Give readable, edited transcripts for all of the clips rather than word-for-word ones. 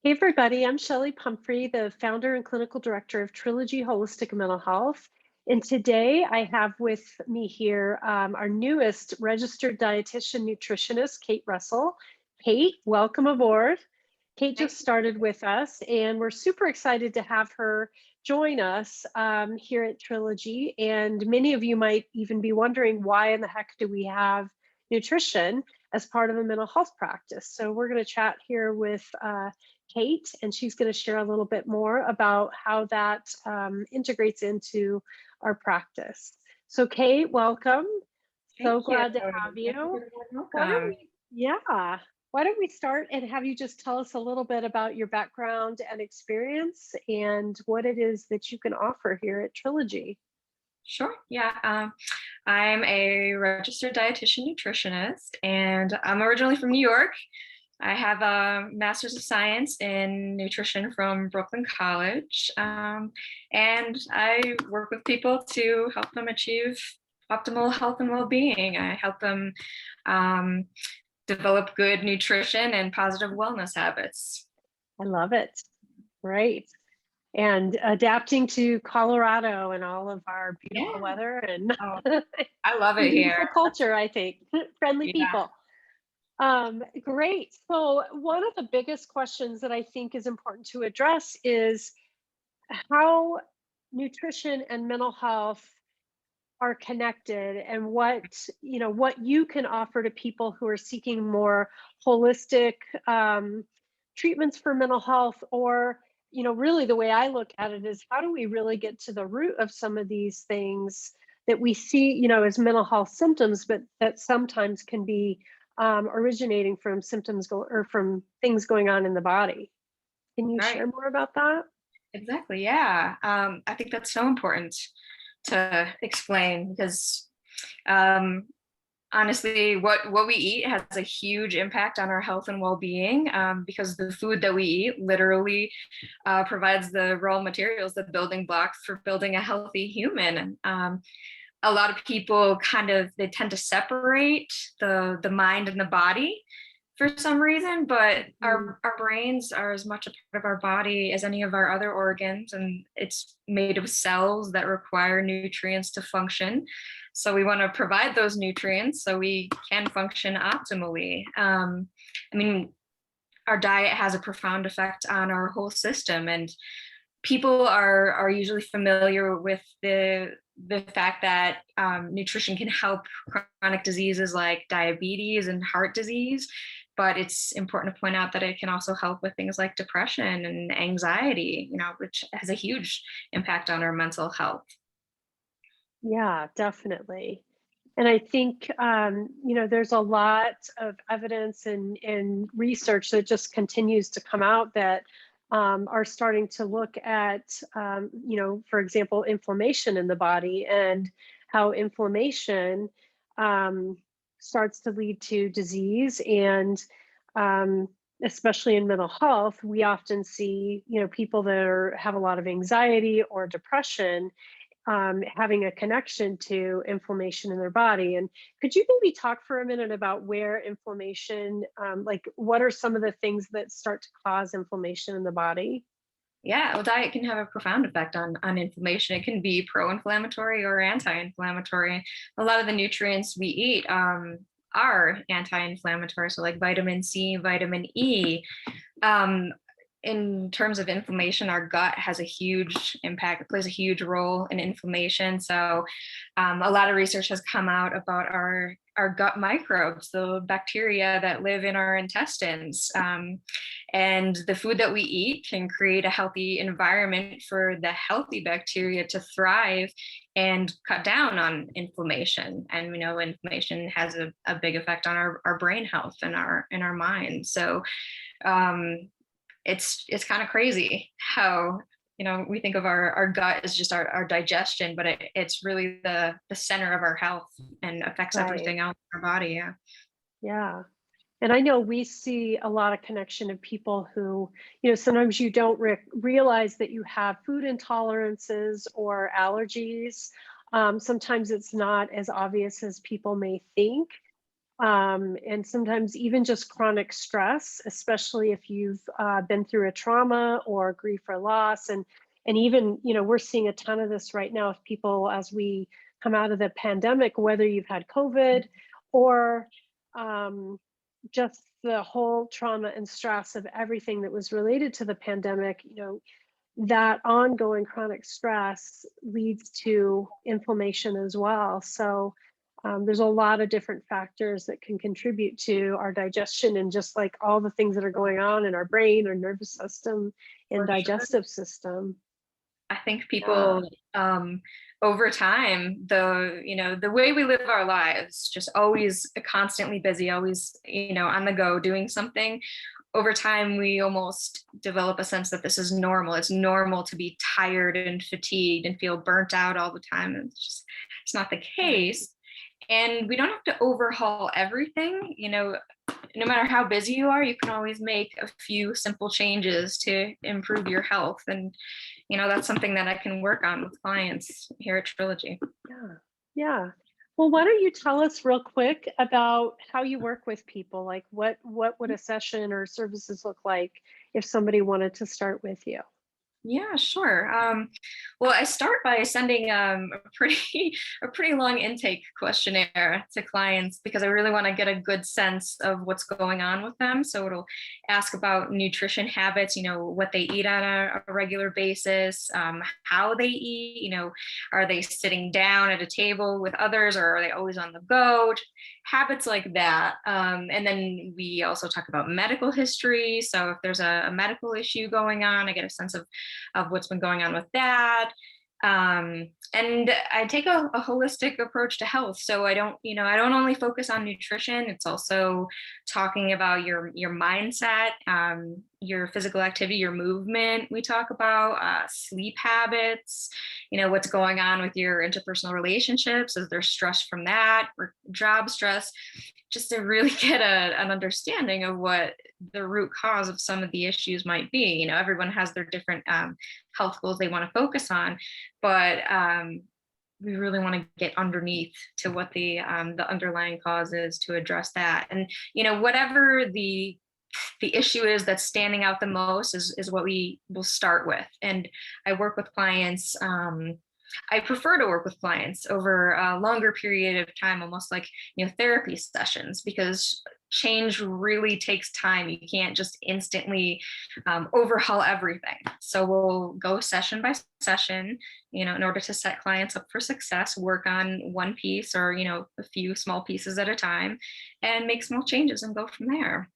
Hey everybody, I'm Chelli Pumphrey, the founder and clinical director of Trilogy Holistic Mental Health. And today I have with me here our newest registered dietitian nutritionist, Kate Russell. Kate, welcome aboard. Kate Thank just you. started with us, and we're super excited to have her join us here at Trilogy. And many of you might even be wondering, why in the heck do we have nutrition as part of a mental health practice? So we're going to chat here with Kate, and she's going to share a little bit more about how that integrates into our practice. So, Kate, welcome. Thank So you. glad to have Thank you you. for the warm Why don't welcome. we, yeah, why don't we start and have you just tell us a little bit about your background and experience and what it is that you can offer here at Trilogy? Sure. Yeah. I'm a registered dietitian nutritionist, and I'm originally from New York. I have a master's of science in nutrition from Brooklyn College, and I work with people to help them achieve optimal health and well-being. I help them um, develop good nutrition and positive wellness habits. I love it. Great. And adapting to Colorado and all of our beautiful Yeah. weather and Oh, I love it here. beautiful culture, I think. Friendly Yeah. people. Great. So, one of the biggest questions that I think is important to address is how nutrition and mental health are connected, and what you can offer to people who are seeking more holistic treatments for mental health, or really the way I look at it is, how do we really get to the root of some of these things that we see as mental health symptoms, but that sometimes can be originating from or from things going on in the body. Can you Right. share more about that? Exactly. Yeah. I think that's so important to explain because um, honestly, what we eat has a huge impact on our health and well-being, because the food that we eat literally provides the raw materials, the building blocks for building a healthy human. A lot of people they tend to separate the mind and the body for some reason, but Mm, our brains are as much a part of our body as any of our other organs, and it's made of cells that require nutrients to function. So we want to provide those nutrients so we can function optimally. I mean, our diet has a profound effect on our whole system, and people are usually familiar with the fact that nutrition can help chronic diseases like diabetes and heart disease, but it's important to point out that it can also help with things like depression and anxiety, which has a huge impact on our mental health. yeah, definitely. And I think, there's a lot of evidence and research that just continues to come out that are starting to look at, for example, inflammation in the body, and how inflammation um, starts to lead to disease. And um, especially in mental health, we often see, people that have a lot of anxiety or depression having a connection to inflammation in their body. And could you maybe talk for a minute about where inflammation, like what are some of the things that start to cause inflammation in the body? Yeah, well, diet can have a profound effect on inflammation. It can be pro-inflammatory or anti-inflammatory. A lot of the nutrients we eat are anti-inflammatory, so like vitamin C, vitamin E. Um, in terms of inflammation, our gut has a huge impact. It plays a huge role in inflammation. So, a lot of research has come out about our gut microbes, the bacteria that live in our intestines. And the food that we eat can create a healthy environment for the healthy bacteria to thrive and cut down on inflammation. And we know inflammation has a big effect on our brain health and our mind. So um, it's kind of crazy how we think of our gut as just our digestion, but it's really the center of our health and affects Right. everything else in our body. Yeah. Yeah. And I know we see a lot of connection of people who, sometimes you don't realize that you have food intolerances or allergies. Sometimes it's not as obvious as people may think. And sometimes even just chronic stress, especially if you've been through a trauma or grief or loss. And even, we're seeing a ton of this right now with people as we come out of the pandemic, whether you've had COVID or just the whole trauma and stress of everything that was related to the pandemic, that ongoing chronic stress leads to inflammation as well. So there's a lot of different factors that can contribute to our digestion, and just like all the things that are going on in our brain, our nervous system, and For sure. digestive system. I think Yeah. people over time, the way we live our lives, just always constantly busy, always, on the go doing something. Over time, we almost develop a sense that this is normal. It's normal to be tired and fatigued and feel burnt out all the time. It's not the Right. case. And we don't have to overhaul everything. No matter how busy you are, you can always make a few simple changes to improve your health. And, that's something that I can work on with clients here at Trilogy. Yeah. Yeah. Well, why don't you tell us real quick about how you work with people? Like what would a session or services look like if somebody wanted to start with you? Yeah, sure. Well, I start by sending a pretty a pretty long intake questionnaire to clients because I really want to get a good sense of what's going on with them. So it'll ask about nutrition habits, what they eat on a regular basis, how they eat, are they sitting down at a table with others, or are they always on the go? Habits like that. And then we also talk about medical history. So if there's a medical issue going on, I get a sense of what's been going on with that. And I take a holistic approach to health. So I don't only focus on nutrition. It's also talking about your mindset, your physical activity, your movement. We talk about sleep habits, what's going on with your interpersonal relationships. Is there stress from that, or job stress? Just to really get an understanding of what the root cause of some of the issues might be. Everyone has their different health goals they want to focus on, but we really want to get underneath to what the underlying cause is to address that. And whatever the issue is that's standing out the most is what we will start with. And I work with clients. I prefer to work with clients over a longer period of time, almost like therapy sessions, because change really takes time. You can't just instantly overhaul everything. So we'll go session by session, in order to set clients up for success, work on one piece or a few small pieces at a time, and make small changes and go from there.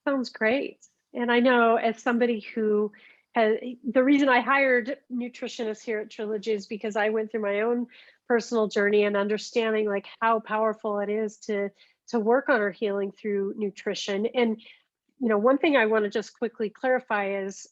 Sounds great. And I know, as somebody who has, the reason I hired nutritionists here at Trilogy is because I went through my own personal journey and understanding like how powerful it is to work on our healing through nutrition. And one thing I want to just quickly clarify is,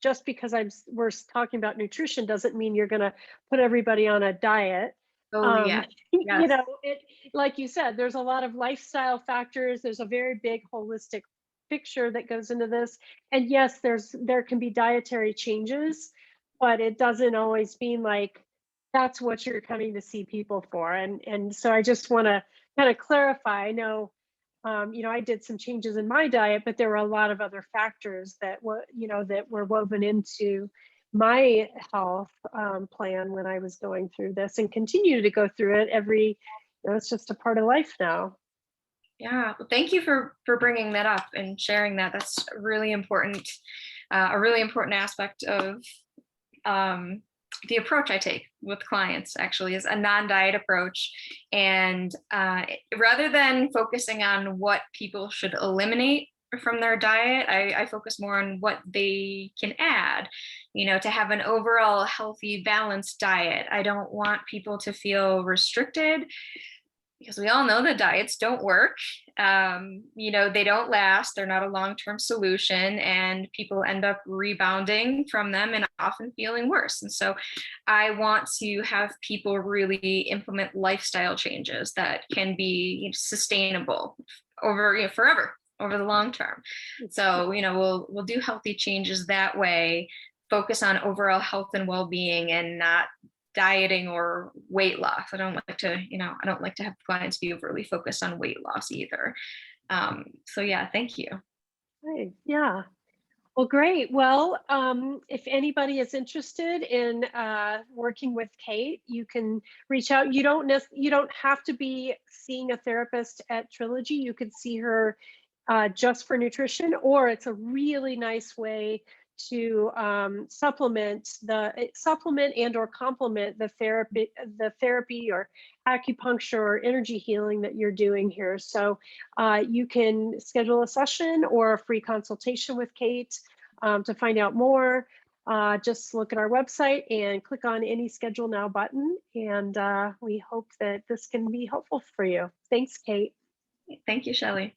just because we're talking about nutrition doesn't mean you're going to put everybody on a diet. Oh um yeah. Yes. it, like you said, there's a lot of lifestyle factors. There's a very big holistic picture that goes into this. And yes, there can be dietary changes, but it doesn't always mean like that's what you're coming to see people for. And so I just want to kind of clarify. I know, I did some changes in my diet, but there were a lot of other factors that were woven into my health plan when I was going through this, and continue to go through it it's just a part of life now. Yeah, well, thank you for bringing that up and sharing that. That's really important, a really important aspect of the approach I take with clients. Actually, is a non-diet approach, and rather than focusing on what people should eliminate from their diet, I focus more on what they can add. To have an overall healthy, balanced diet. I don't want people to feel restricted, because we all know that diets don't work. They don't last. They're not a long-term solution, and people end up rebounding from them and often feeling worse. And so I want to have people really implement lifestyle changes that can be sustainable over, forever, over the long term. So, we'll do healthy changes that way, focus on overall health and well-being, and not dieting or weight loss. I don't like to, I don't like to have clients be overly focused on weight loss either. So yeah, thank you. Right. Yeah. Well, great. Well, if anybody is interested in working with Kate, you can reach out. You don't have to be seeing a therapist at Trilogy. You could see her just for nutrition, or it's a really nice way to supplement and or complement the therapy or acupuncture or energy healing that you're doing here. So you can schedule a session or a free consultation with Kate. To find out more, just look at our website and click on any schedule now button. And we hope that this can be helpful for you. Thanks, Kate. Thank you, Chelli.